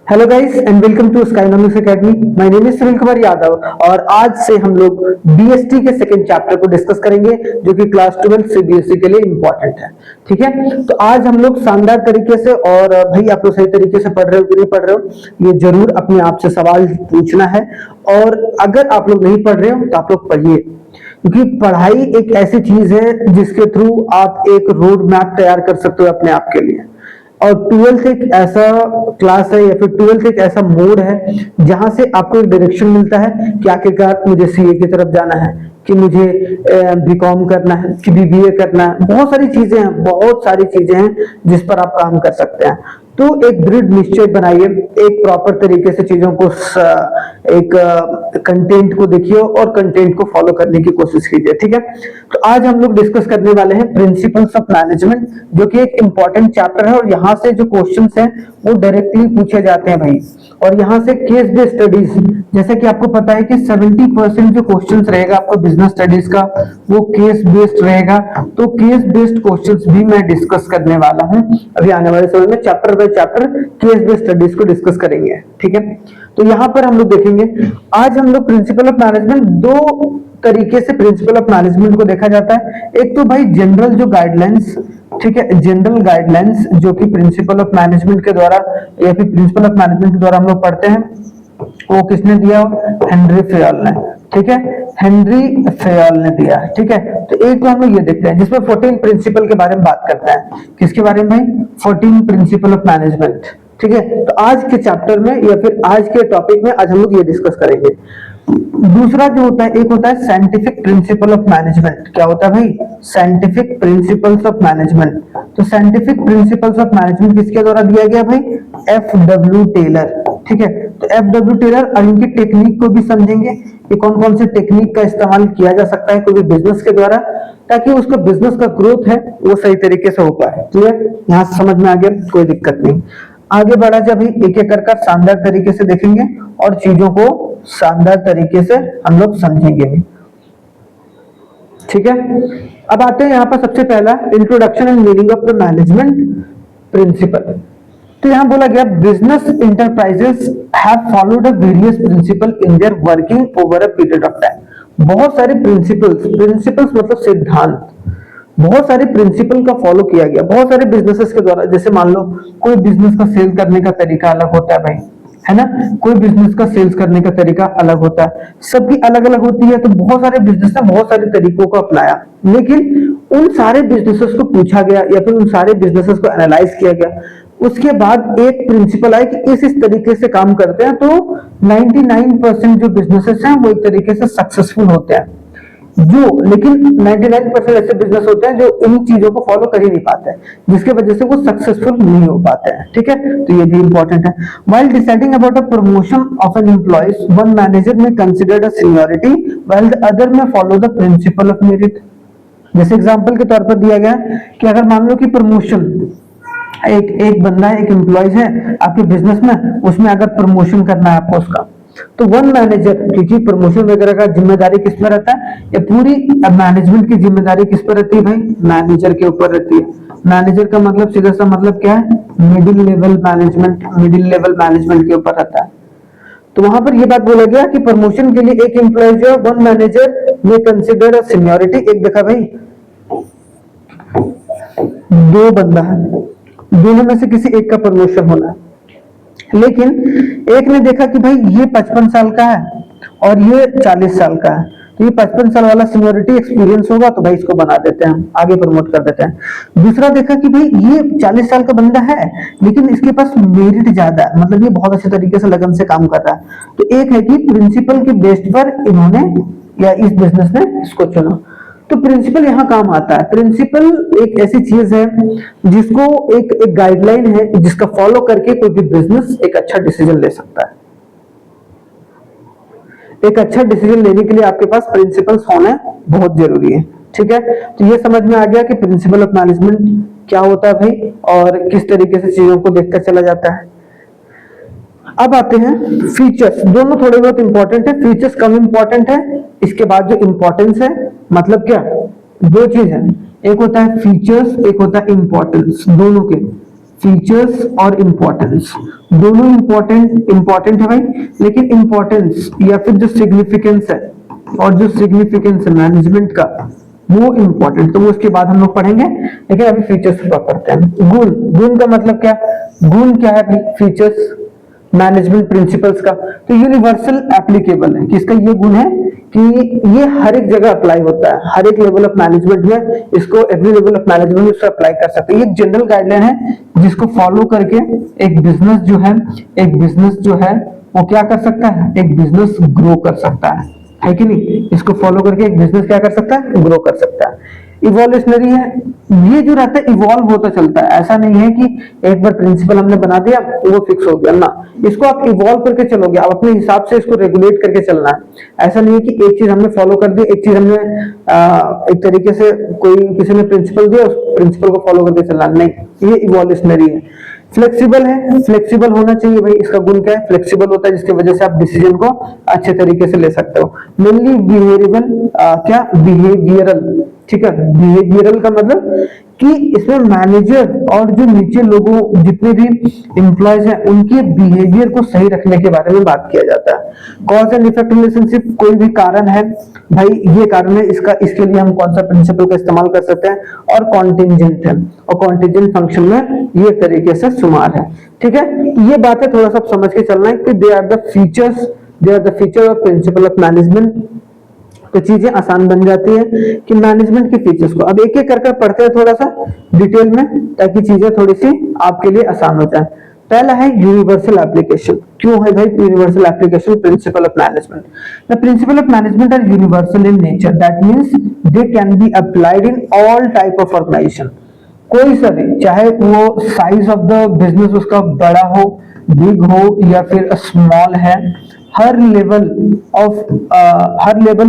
Hello guys and welcome to Skynomics academy. My name is Sunil Kumar Yadav और आज से हम लोग बीएसटी के सेकंड चैप्टर को डिस्कस करेंगे जो कि क्लास 12 सीबीएसई के लिए इंपॉर्टेंट है। ठीक है, तो आज हम लोग शानदार तरीके से, और भाई आप लोग सही तरीके से पढ़ रहे हो कि नहीं पढ़ रहे हो, ये जरूर अपने आप से सवाल पूछना है। और अगर आप लोग नहीं पढ़ रहे हो तो आप लोग पढ़िए, क्योंकि पढ़ाई एक ऐसी चीज है जिसके थ्रू आप एक रोड मैप तैयार कर सकते हो अपने आप के लिए। और ट्वेल्थ एक ऐसा क्लास है या फिर ट्वेल्थ एक ऐसा मोड है जहां से आपको एक डायरेक्शन मिलता है कि आखिरकार मुझे सीए की तरफ जाना है, कि मुझे बीकॉम करना है, कि बीबीए करना है। बहुत सारी चीजें हैं जिस पर आप काम कर सकते हैं। तो एक दृढ़ निश्चय बनाइए, एक प्रॉपर तरीके से चीजों को एक कंटेंट को देखिए और कंटेंट को फॉलो करने की कोशिश कीजिए। ठीक है, तो आज हम लोग डिस्कस करने वाले हैं प्रिंसिपल्स ऑफ मैनेजमेंट, जो कि एक इंपॉर्टेंट चैप्टर है। और यहाँ से जो क्वेश्चंस हैं वो डायरेक्टली पूछे जाते हैं भाई। और यहाँ से केस बेस्ड स्टडीज, जैसा कि आपको पता है कि 70% जो क्वेश्चंस रहेगा आपको बिजनेस स्टडीज का वो केस बेस्ड रहेगा। तो केस बेस्ड क्वेश्चंस भी मैं डिस्कस करने वाला हूँ अभी आने वाले समय में। Chapter by chapter case based studies को डिस्कस करेंगे। ठीक है, तो यहाँ पर हम लोग देखेंगे आज हम लोग प्रिंसिपल ऑफ मैनेजमेंट, दो तरीके से प्रिंसिपल ऑफ मैनेजमेंट को देखा जाता है। एक तो भाई जनरल जो गाइडलाइंस, ठीक है, जनरल गाइडलाइंस जो कि प्रिंसिपल ऑफ मैनेजमेंट के द्वारा या फिर प्रिंसिपल ऑफ मैनेजमेंट के द्वारा हम लोग पढ़ते हैं, वो किसने दिया? हेनरी फेयल ने। ठीक है, हेनरी फेयल ने दिया। ठीक है, तो एक तो हम लोग ये देखते हैं जिसमें 14 प्रिंसिपल के बारे में बात करता है। किसके बारे में भाई? 14 प्रिंसिपल ऑफ मैनेजमेंट। ठीक है, तो आज के चैप्टर में या फिर आज के टॉपिक में आज हम लोग ये डिस्कस करेंगे। दूसरा जो होता है, एक होता है साइंटिफिक प्रिंसिपल ऑफ मैनेजमेंट। क्या होता है भाई? Scientific principles of management. तो साइंटिफिक प्रिंसिपल्स ऑफ मैनेजमेंट किसके द्वारा दिया गया भाई? एफ.डब्ल्यू. टेलर। ठीक है, तो एफ.डब्ल्यू. टेलर, और इनकी टेक्निक को भी समझेंगे कि कौन कौन से टेक्निक का इस्तेमाल किया जा सकता है कोई भी बिजनेस के द्वारा, ताकि उसका बिजनेस का ग्रोथ है वो सही तरीके से हो पाए। क्लियर? यहाँ से समझ में आ गया, कोई दिक्कत नहीं। आगे बढ़ा जब एक एक कर शानदार तरीके से देखेंगे और चीजों को शानदार तरीके से हम लोग समझेंगे भी। ठीक है, अब आते हैं यहाँ पर सबसे पहला introduction and meaning of the management principle. तो यहाँ बोला गया business enterprises have followed a various principle in their working over a period of time. बहुत सारे प्रिंसिपल्स मतलब सिद्धांत, बहुत सारे प्रिंसिपल का फॉलो किया गया बहुत सारे बिजनेसेस के द्वारा। जैसे मान लो कोई बिजनेस का सेल करने का तरीका अलग होता है भाई, है ना? कोई बिजनेस का सेल्स करने का तरीका अलग होता है, सबकी अलग अलग होती है। तो बहुत सारे बिजनेस ने बहुत सारे तरीकों को अपनाया, लेकिन उन सारे बिजनेसेस को पूछा गया या फिर उन सारे बिजनेसेस को एनालाइज किया गया। उसके बाद एक प्रिंसिपल आया कि इस तरीके से काम करते हैं तो 99% जो बिजनेसेस हैं वो एक तरीके से सक्सेसफुल होते हैं। लेकिन 99% ऐसे बिजनेस होते हैं जो इन चीजों को फॉलो कर ही नहीं पाते हैं, जिसके वजह से वो सक्सेसफुल नहीं हो पाते हैं। ठीक है, तो ये भी इंपॉर्टेंट है। While deciding about a promotion of an employ, one manager may considered a seniority while the other may follow the principle of merit. जैसे एग्जांपल के तौर पर दिया गया कि अगर मान लो कि प्रमोशन, एक बंदा है, एक एम्प्लॉय है आपके बिजनेस में, उसमें अगर प्रमोशन करना है आपको उसका, तो वन मैनेजर, क्योंकि प्रमोशन वगैरह का जिम्मेदारी किस पर रहता है? ये पूरी मैनेजमेंट की जिम्मेदारी किस पर रहती है भाई? मैनेजर के ऊपर रहती है। मैनेजर का मतलब सीधा सा मतलब क्या है? मिडिल लेवल मैनेजमेंट के ऊपर रहता है। तो वहां पर यह बात बोला गया कि प्रमोशन के लिए एक एम्प्लॉय जो वन मैनेजर में कंसिडर अ सीनियरिटी। एक देखा भाई, दो बंदा है, दोनों में से किसी एक का प्रमोशन होना है, लेकिन एक ने देखा कि भाई ये 55 साल का है और ये 40 साल का है, तो ये 55 साल वाला सीनियरिटी एक्सपीरियंस होगा तो भाई इसको बना देते हैं, आगे प्रमोट कर देते हैं। दूसरा देखा कि भाई ये 40 साल का बंदा है लेकिन इसके पास मेरिट ज्यादा है, मतलब ये बहुत अच्छे तरीके से लगन से काम कर रहा है, तो एक है कि प्रिंसिपल के बेस पर इन्होंने या इस बिजनेस ने इसको चुना। तो प्रिंसिपल यहाँ काम आता है। प्रिंसिपल एक ऐसी चीज है जिसको एक गाइडलाइन है जिसका फॉलो करके कोई भी बिजनेस एक अच्छा डिसीजन ले सकता है। एक अच्छा डिसीजन लेने के लिए आपके पास प्रिंसिपल्स होने बहुत जरूरी है। ठीक है, तो ये समझ में आ गया कि प्रिंसिपल ऑफ मैनेजमेंट क्या होता है भाई और किस तरीके से चीजों को देखकर चला जाता है। अब आते हैं फीचर्स, दोनों थोड़े बहुत इंपॉर्टेंट है, फीचर्स कम इंपॉर्टेंट है। इसके बाद जो इंपॉर्टेंस है, मतलब क्या, दो चीज है, एक होता है फीचर्स, एक होता है इंपॉर्टेंस, दोनों के फीचर्स और इंपॉर्टेंस दोनों इंपॉर्टेंट है भाई, लेकिन इंपॉर्टेंस या फिर जो सिग्निफिकेंस है और जो सिग्निफिकेंस है मैनेजमेंट का वो इंपॉर्टेंट, तो वो उसके बाद हम लोग पढ़ेंगे। लेकिन अभी फीचर्स पर करते हैं। गुण का मतलब क्या, गुण क्या है भाई, फीचर्स मैनेजमेंट प्रिंसिपल्स का। तो यूनिवर्सल एप्लीकेबल है, किसका ये गुण है कि ये हर एक जगह अप्लाई होता है, हर एक लेवल ऑफ मैनेजमेंट में इसको, एवरी लेवल ऑफ मैनेजमेंट में इसको अप्लाई कर सकते हैं। ये जनरल गाइडलाइन है जिसको फॉलो करके एक बिजनेस जो है वो क्या कर सकता है, एक बिजनेस ग्रो कर सकता है कि नहीं। इसको फॉलो करके एक बिजनेस क्या कर सकता है, ग्रो कर सकता है। इवोल्यूशनरी है, ये जो रहता है इवॉल्व होता चलता है, ऐसा नहीं है कि एक बार प्रिंसिपल हमने बना दिया तो वो फिक्स हो गया ना, इसको आप इवॉल्व करके चलोगे, आप अपने हिसाब से इसको रेगुलेट करके चलना है। ऐसा नहीं है कि एक चीज हमने फॉलो कर दी, एक चीज हमने एक तरीके से कोई किसी ने प्रिंसिपल दिया उस प्रिंसिपल को फॉलो करके चलना, नहीं, ये इवोल्यूशनरी है। फ्लेक्सिबल है, फ्लेक्सिबल होना चाहिए भाई, इसका गुण क्या है, फ्लेक्सिबल होता है जिसकी वजह से आप डिसीजन को अच्छे तरीके से ले सकते हो। मेनली बिहेवियरल, ठीक है, बिहेवियरल का मतलब कि इसमें मैनेजर और जो नीचे लोगों जितने भी एम्प्लॉयज हैं उनके बिहेवियर को सही रखने के बारे में बात किया जाता है। कॉज एंड इफेक्ट रिलेशनशिप, कोई भी कारण है भाई, ये कारण है, इसके लिए हम कौन सा प्रिंसिपल का इस्तेमाल कर सकते हैं, और कॉन्टिंजेंट है, और कॉन्टिंजेंट फंक्शन में ये तरीके से शुमार है। ठीक है, ये बातें थोड़ा सा समझ के चलना है कि they are the feature of principle of management. तो चीजें आसान बन जाती है कि मैनेजमेंट के फीचर्स को अब एक एक करके पढ़ते हैं थोड़ा सा डिटेल में, ताकि चीजें थोड़ी सी आपके लिए आसान हो जाए। पहला है यूनिवर्सल एप्लीकेशन। क्यों है भाई universal application principle of management? The principle of management are universal in nature, that means they can be applied in all type of organization. कोई सा भी, चाहे वो साइज ऑफ द बिजनेस उसका बड़ा हो, बिग हो या फिर स्मॉल है, हर लेवल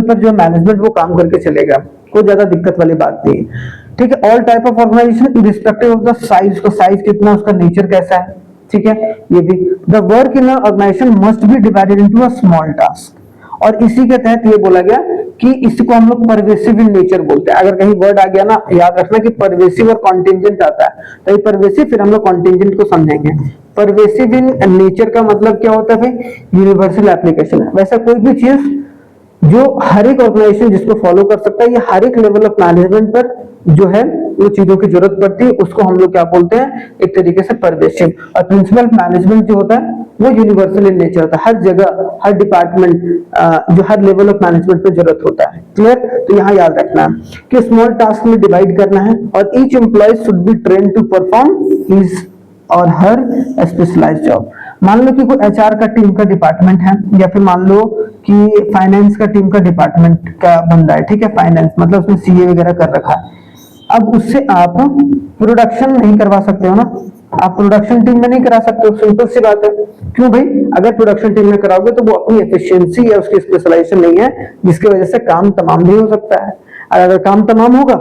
पर जो मैनेजमेंट वो काम करके चलेगा, कोई ज्यादा दिक्कत वाली बात नहीं है। ठीक है, all type of organization irrespective of the size, को साइज कितना, उसका नेचर कैसा है, ठीक है, ये भी। The work in organization must be divided into a small task, और इसी के तहत ये बोला गया कि इसको हम लोग परवेसिव इन नेचर बोलते हैं। अगर कहीं वर्ड आ गया ना, याद रखना कि परवेसिव और कॉन्टिंजेंट आता है, तो ये परवेसिव, फिर हम लोग कॉन्टिंजेंट को समझेंगे। परवेसिव इन नेचर का मतलब क्या होता है भाई, यूनिवर्सल एप्लीकेशन है। वैसा कोई भी चीज जो हर एक ऑर्गेनाइजेशन जिसको फॉलो कर सकता है, या हर एक लेवल ऑफ मैनेजमेंट पर जो है वो चीजों की जरूरत पड़ती है, उसको हम लोग क्या बोलते हैं, एक तरीके से परवेसिव। और प्रिंसिपल मैनेजमेंट जो होता है वो यूनिवर्सल इन नेचर होता है, हर जगह, हर डिपार्टमेंट, जो हर लेवल ऑफ मैनेजमेंट पे जरूरत होता है। क्लियर? तो यहाँ याद रखना है कि स्मॉल टास्क में डिवाइड करना है, और each employee should be train to perform his or her specialised job. मान लो कि कोई एचआर का टीम का डिपार्टमेंट है, या फिर मान लो कि फाइनेंस का टीम का डिपार्टमेंट का बंदा है, ठीक है, फाइनेंस मतलब उसने सीए वगैरह कर रखा है। अब उससे आप प्रोडक्शन नहीं करवा सकते हो ना, आप प्रोडक्शन टीम में नहीं करा सकते हो, सिंपल सी बात है। क्यों भाई? अगर प्रोडक्शन टीम में कराओगे तो वो अपनी एफिशिएंसी या उसकी स्पेशलाइजेशन नहीं है, जिसकी वजह से काम तमाम भी हो सकता है। अगर काम तमाम होगा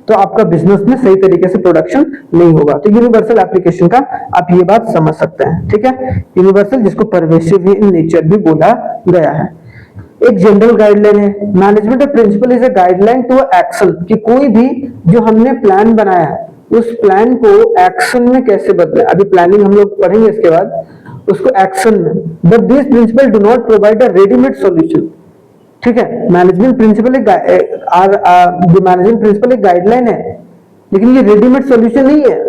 तो आपका बिजनेस में सही तरीके से प्रोडक्शन नहीं होगा। तो यूनिवर्सल एप्लीकेशन का आप ये बात समझ सकते हैं, ठीक है, यूनिवर्सल जिसको परवेसिव इन नेचर भी बोला गया है। एक जनरल गाइडलाइन है, management principle is a guideline to action, कि कोई भी जो हमने प्लान बनाया है उस प्लान को एक्शन में कैसे बदले। अभी प्लानिंग हम लोग पढ़ेंगे, इसके बाद उसको एक्शन में। But this principle do not provide a readymade solution. ठीक है, मैनेजमेंट प्रिंसिपल एक गाइडलाइन है, लेकिन ये रेडीमेड सॉल्यूशन नहीं है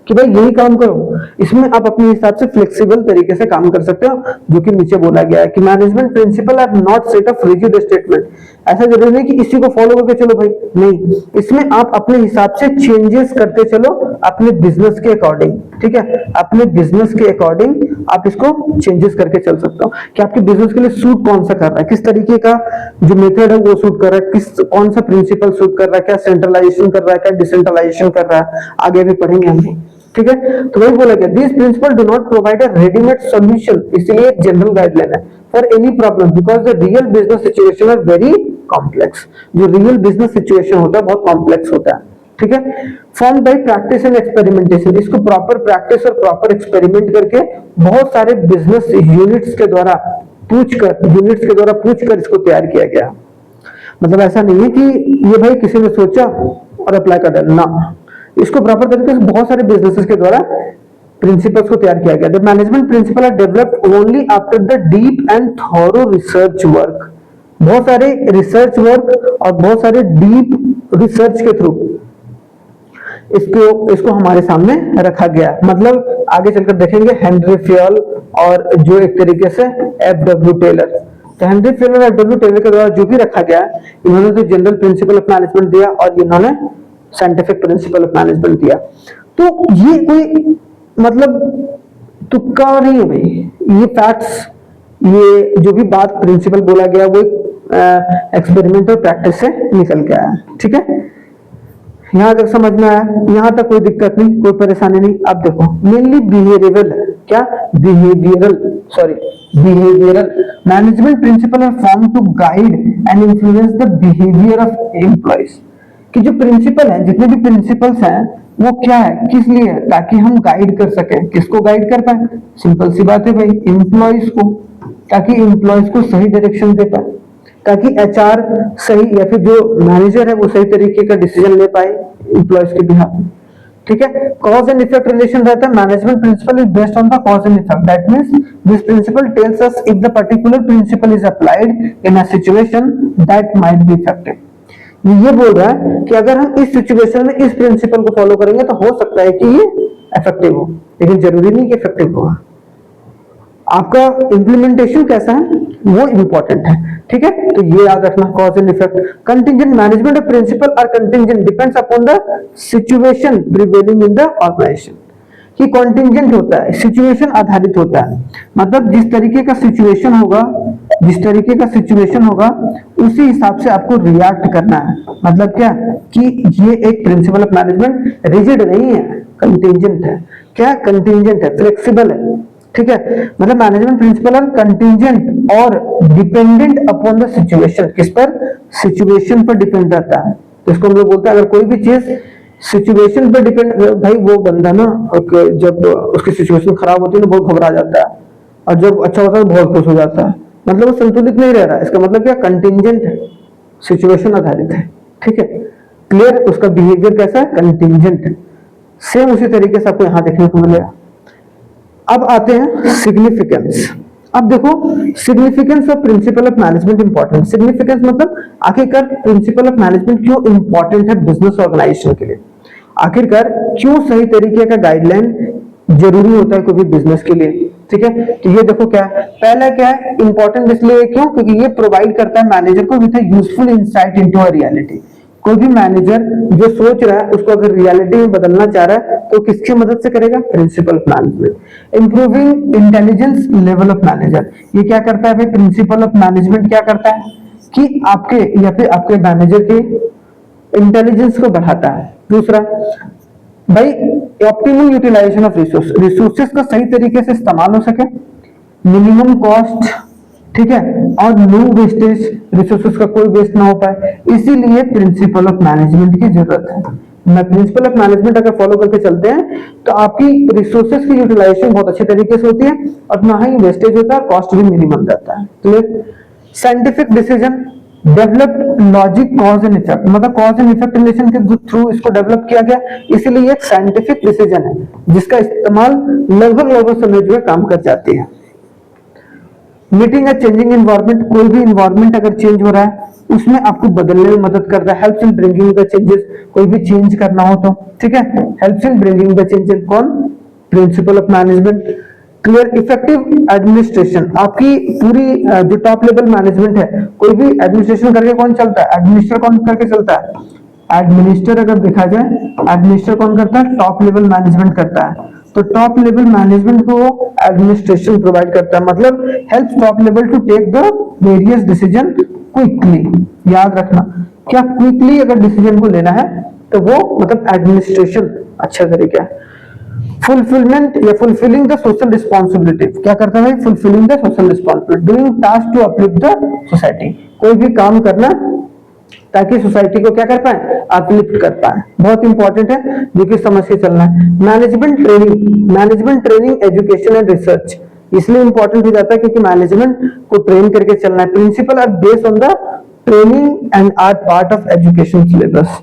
कि भाई यही काम करो। इसमें आप अपने हिसाब से फ्लेक्सिबल तरीके से काम कर सकते हो, जो कि नीचे बोला गया है कि management principle are not set of rigid statement. ऐसा जरूरी नहीं कि इसी को फॉलो करके चलो भाई, नहीं, इसमें आप अपने हिसाब से चेंजेस करते चलो अपने बिजनेस के अकॉर्डिंग। ठीक है, अपने बिजनेस के अकॉर्डिंग आप इसको चेंजेस करके चल सकते हो कि आपके बिजनेस के लिए सूट कौन सा कर रहा है, किस तरीके का जो मेथड है वो सूट कर रहा है, कौन सा प्रिंसिपल सूट कर रहा है, क्या सेंट्रलाइजेशन कर रहा है, क्या डिसेंट्रलाइजेशन कर रहा है, आगे भी पढ़ेंगे हम। ठीक है, तो वही बोला गया, this principle do not provide a readymade solution, इसलिए एक जनरल गाइडलाइन है for any problem, because the real business situation are very complex. जो रियल बिजनेस सिचुएशन होता है बहुत कॉम्प्लेक्स होता है। ठीक है, form by practice and experimentation, इसको प्रॉपर प्रैक्टिस और प्रॉपर एक्सपेरिमेंट करके बहुत सारे बिजनेस यूनिट्स के द्वारा पूछकर इसको तैयार किया गया। मतलब ऐसा नहीं है कि ये भाई किसी ने सोचा और अप्लाई कर दिया ना, इसको प्रॉपर तरीके से बहुत सारे बिजनेसेस के द्वारा प्रिंसिपल्स को तैयार किया गया। The management principle are developed only after the deep and thorough research work. बहुत सारे रिसर्च वर्क और बहुत सारे डीप रिसर्च के थ्रू इसको हमारे सामने रखा गया। मतलब आगे चलकर देखेंगे हेनरी फ्योल और जो एक तरीके से एफ.डब्ल्यू. टेलर। तो हेनरी फ्योल और एफ.डब्ल्यू. टेलर के द्वारा जो भी रखा गया, इन्होंने तो जनरल प्रिंसिपल ऑफ मैनेजमेंट दिया और इन्होंने साइंटिफिक प्रिंसिपल ऑफ मैनेजमेंट दिया। तो ये कोई मतलब तुक्का नहीं है भाई, ये फैक्ट्स, ये जो भी बात प्रिंसिपल बोला गया वो एक्सपेरिमेंट और प्रैक्टिस से निकल के आया। ठीक है, यहां तक समझ में आया? यहां तक कोई दिक्कत नहीं, कोई परेशानी नहीं। अब देखो मेनली बिहेवियरल है, क्या behavioural management principle are form to guide and influence the behaviour of employees. कि जो प्रिंसिपल है, जितने भी प्रिंसिपल्स हैं वो क्या है, किस लिए है? ताकि हम गाइड कर सकें। किसको गाइड कर पाए? सिंपल सी बात है भाई, एम्प्लॉइज को, ताकि एम्प्लॉइज को सही डायरेक्शन दे पाए, ताकि एचआर सही या फिर जो मैनेजर है वो सही तरीके का डिसीजन ले पाए एम्प्लॉइज के बिहाफ में। ठीक है, कॉज एंड इफेक्ट रिलेशन रहता है। Management principle is based on the cause and effect. That means this principle tells us if the particular principle is applied in a situation that might be effective. ये बोल रहा है कि अगर हम इस सिचुएशन में इस प्रिंसिपल को फॉलो करेंगे तो हो सकता है कि ये इफेक्टिव हो, लेकिन जरूरी नहीं कि इफेक्टिव होगा। आपका इंप्लीमेंटेशन कैसा है वो इंपॉर्टेंट है। ठीक है, तो ये याद रखना, cause and effect. Contingent management of principle are contingent depends upon the situation prevailing in the organization. कि कंटिंजेंट होता है, सिचुएशन आधारित होता है। मतलब जिस तरीके का सिचुएशन होगा उसी हिसाब से आपको रिएक्ट करना है। मतलब क्या कि ये एक प्रिंसिपल ऑफ मैनेजमेंट रिजिड नहीं है, कंटिंजेंट है। क्या कंटिंजेंट है? फ्लेक्सिबल है। ठीक है, मतलब मैनेजमेंट प्रिंसिपल आर कंटिंजेंट और डिपेंडेंट अपॉन द सिचुएशन। किस पर? सिचुएशन पर डिपेंड रहता है। तो इसको हम लोग बोलते हैं अगर कोई भी चीज सिचुएशन पर डिपेंड, भाई वो बंदा ना जब उसकी सिचुएशन खराब होती है तो बहुत घबरा जाता है, और जब अच्छा होता है तो बहुत खुश हो जाता है। मतलब वो संतुलित नहीं रह रहा है। इसका मतलब क्या? कंटिंजेंट है, सिचुएशन आधारित है। ठीक है, क्लियर? उसका बिहेवियर कैसा है? कंटिंजेंट है। सेम उसी तरीके से आपको यहाँ देखने को मिलेगा। अब आते हैं सिग्निफिकेंस। अब देखो significance of principle of management important. Significance मतलब आखिरकार प्रिंसिपल ऑफ मैनेजमेंट क्यों इंपॉर्टेंट है बिजनेस ऑर्गेनाइजेशन के लिए, आखिरकार क्यों सही तरीके का गाइडलाइन जरूरी होता है कोई भी बिजनेस के लिए। ठीक है, तो ये देखो क्या है, पहला क्या है इंपॉर्टेंट इसलिए क्यों, क्योंकि ये प्रोवाइड करता है मैनेजर को with a useful insight into a reality. कोई भी मैनेजर जो सोच रहा है उसको अगर रियलिटी में बदलना चाह रहा है तो किसकी मदद से करेगा? Principal of management. Improving intelligence level of manager, ये क्या करता है भाई? प्रिंसिपल ऑफ मैनेजमेंट क्या करता है कि आपके या फिर आपके मैनेजर के इंटेलिजेंस को बढ़ाता है। दूसरा भाई ऑप्टिमम यूटिलाइजेशन ऑफ रिसोर्सेज का सही तरीके से इस्तेमाल हो सके, मिनिमम कॉस्ट, ठीक है, और नो वेस्टेज, रिसोर्सेज का कोई वेस्ट ना हो पाए, इसीलिए प्रिंसिपल ऑफ मैनेजमेंट की जरूरत है। मैं प्रिंसिपल ऑफ मैनेजमेंट अगर फॉलो करके चलते हैं तो आपकी रिसोर्सेज की यूटिलाइजेशन बहुत अच्छे तरीके से होती है और ना ही वेस्टेज होता है, कॉस्ट भी मिनिमम रहता है। Clear? Scientific decision, develop logic, cause and effect, मतलब कॉज एंड इफेक्ट रिलेशन के थ्रू इसको डेवलप किया गया, इसीलिए एक साइंटिफिक डिसीजन है जिसका इस्तेमाल लगभग समय जो है काम कर जाती है। मीटिंग अ चेंजिंग एनवायरनमेंट, कोई भी एनवायरनमेंट अगर चेंज हो रहा है उसमें आपको बदलने में मदद करता है। Helps in bringing the changes, कोई भी चेंज करना हो तो, ठीक है, helps in bringing the changes. कौन? Principle of management. Clear? Effective administration, आपकी पूरी जो टॉप लेवल मैनेजमेंट है, कोई भी एडमिनिस्ट्रेशन करके कौन चलता है? एडमिनिस्टर कौन करके चलता है? एडमिनिस्टर अगर देखा जाए, एडमिनिस्टर कौन करता है? टॉप लेवल मैनेजमेंट करता है। तो टॉप लेवल मैनेजमेंट को एडमिनिस्ट्रेशन प्रोवाइड करता है, मतलब help top level to take the various decision quickly. याद रखना, क्या क्विकली अगर डिसीजन को लेना है तो वो मतलब एडमिनिस्ट्रेशन अच्छा तरीका है। फुलफिलमेंट या फुलफिलिंग द सोशल रिस्पॉन्सिबिलिटी, क्या करता है? Fulfilling the social responsibility, doing task to uplift the society, कोई भी काम करना ताकि सोसाइटी को क्या कर पाए? अपलिफ्ट कर पाए। बहुत इंपॉर्टेंट है जो कि समझ के चलना है। Management training education and research, इसलिए इंपॉर्टेंट हो जाता है क्योंकि मैनेजमेंट को ट्रेन करके चलना है। Principle are based on the training and are part of education syllabus,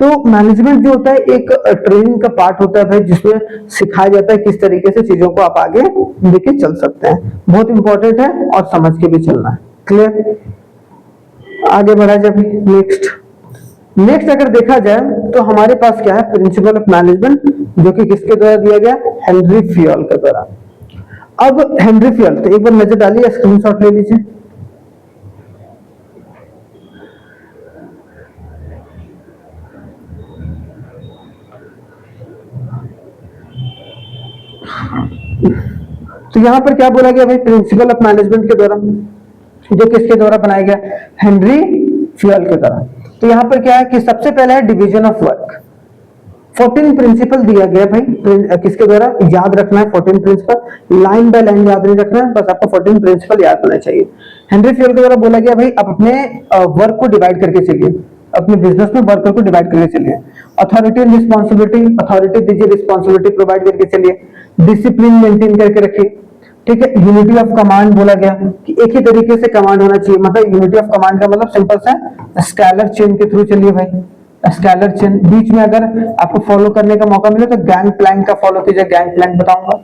तो मैनेजमेंट जो होता है एक ट्रेनिंग का पार्ट होता है भाई, जिसमें सिखाया जाता है किस तरीके से चीजों को आप आगे लेके चल सकते हैं। बहुत इंपॉर्टेंट है और समझ के भी चलना है। क्लियर? आगे बढ़ा जाए। नेक्स्ट अगर देखा जाए तो हमारे पास क्या है, प्रिंसिपल ऑफ मैनेजमेंट, जो कि किसके द्वारा दिया गया, हेनरी फ्यूल के द्वारा। अब हेनरी फ्यूल, तो एक बार नजर डालिए, स्क्रीनशॉट ले लीजिए। तो यहां पर क्या बोला गया भाई, प्रिंसिपल ऑफ मैनेजमेंट के द्वारा, जो किसके द्वारा बनाया गया, हेनरी फ्यूल के द्वारा। तो यहां पर क्या है कि सबसे पहला है डिवीजन ऑफ वर्क। 14 प्रिंसिपल दिया गया भाई, किसके द्वारा, याद रखना है 14 प्रिंसिपल, लाइन बाय लाइन याद नहीं रखना है, बस आपको 14 प्रिंसिपल याद होना चाहिए। हेनरी फ्यूल के द्वारा बोला गया भाई, आप अपने वर्क को डिवाइड करके चलिए, अपने बिजनेस में वर्कर को डिवाइड करके चलिए। अथॉरिटी एंड रिस्पॉन्सिबिलिटी, अथॉरिटी दीजिए, रिस्पॉन्सिबिलिटी प्रोवाइड करके चलिए। डिसिप्लिन मेंटेन करके रखिए, ठीक है। यूनिटी ऑफ कमांड बोला गया कि एक ही तरीके से कमांड होना चाहिए, मतलब यूनिटी ऑफ कमांड का मतलब सिंपल सा स्केलर चेन के थ्रू चलिए भाई, स्केलर चेन। बीच में अगर आपको फॉलो करने का मौका मिले तो गैंग प्लैंक का फॉलो कीजिए, गैंग प्लैंक बताऊंगा,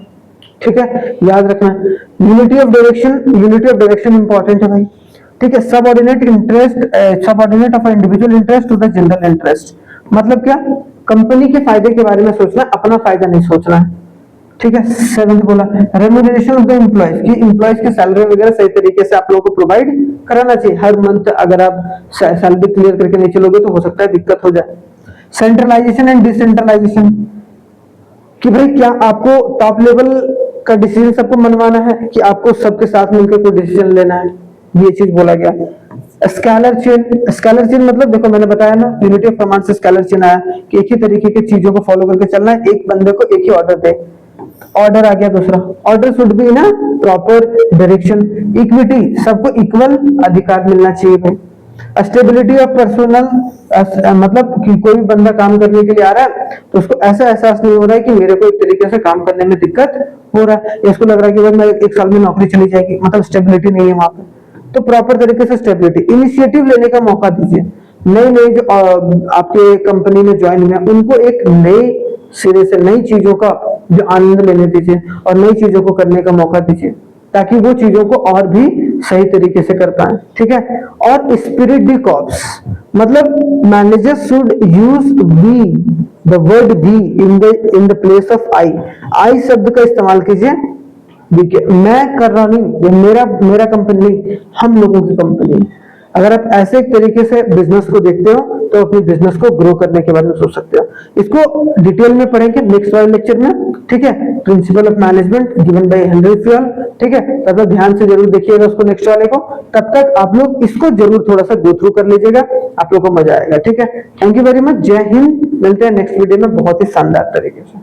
ठीक है, याद रखना। यूनिटी ऑफ डायरेक्शन इंपॉर्टेंट है भाई, ठीक है। Subordinate interest, subordinate of individual interest to the general interest, मतलब क्या, कंपनी के फायदे के बारे में सोचना, अपना फायदा नहीं सोचना है, ठीक है। 7th बोला रेम्यूनरेशन ऑफ द एम्प्लॉयज, कि एम्प्लॉयज की सैलरी वगैरह सही तरीके से आप लोगों को प्रोवाइड कराना चाहिए हर मंथ। अगर आप सैलरी क्लियर करके नहीं चलोगे तो हो सकता है दिक्कत हो जाए। सेंट्रलाइजेशन एंड डिसेंट्रलाइजेशन, कि भाई क्या आपको टॉप लेवल का डिसीजन सबको मनवाना है कि आपको सबके साथ मिलकर कोई डिसीजन लेना है, ये चीज बोला गया। स्केलर चेन मतलब देखो मैंने बताया ना, यूनिटी ऑफ कमांड से स्केलर चेन आया कि एक ही तरीके की चीजों को फॉलो करके चलना है, एक बंदे को एक ही ऑर्डर दे। ऑर्डर आ गया दूसरा, order should be in proper direction. Equity, सबको इक्वल अधिकार मिलना चाहिए भाई। स्टेबिलिटी ऑफ पर्सनल, मतलब कि कोई भी बंदा काम करने के लिए आ रहा है तो उसको ऐसा एहसास नहीं हो रहा है कि मेरे को एक तरीके से काम करने में दिक्कत हो रहा है, या इसको लग रहा है कि भाई मैं एक साल में नौकरी चली जाएगी, मतलब स्टेबिलिटी नहीं है वहां पे। तो प्रॉपर तरीके से स्टेबिलिटी। इनिशिएटिव लेने का मौका दीजिए, नए जो आपके कंपनी में ज्वाइन हुए उनको एक नए सिरे से नई चीजों का जो आनंद लेने दीजिए और नई चीजों को करने का मौका दीजिए, ताकि वो चीजों को और भी सही तरीके से कर पाए, ठीक है। और स्पिरिट दी कॉर्प्स, मतलब manager should use we, the word we in the place of I शब्द का इस्तेमाल कीजिए। मैं कर रहा नहीं, ये मेरा कंपनी नहीं, हम लोगों की कंपनी। अगर आप ऐसे एक तरीके से बिजनेस को देखते हो तो अपने बिजनेस को ग्रो करने के बारे में सोच सकते हो। इसको डिटेल में पढ़ेंगे नेक्स्ट वाले लेक्चर में, ठीक है। Principal of management given by Henry fuel, ठीक है। तब तक ध्यान से जरूर देखिएगा उसको नेक्स्ट वाले को, तब तक आप लोग इसको जरूर थोड़ा सा गो थ्रू कर लीजिएगा, आप लोग को मजा आएगा, ठीक है। थैंक यू वेरी मच, जय हिंद। मिलते हैं नेक्स्ट वीडियो में बहुत ही शानदार तरीके से।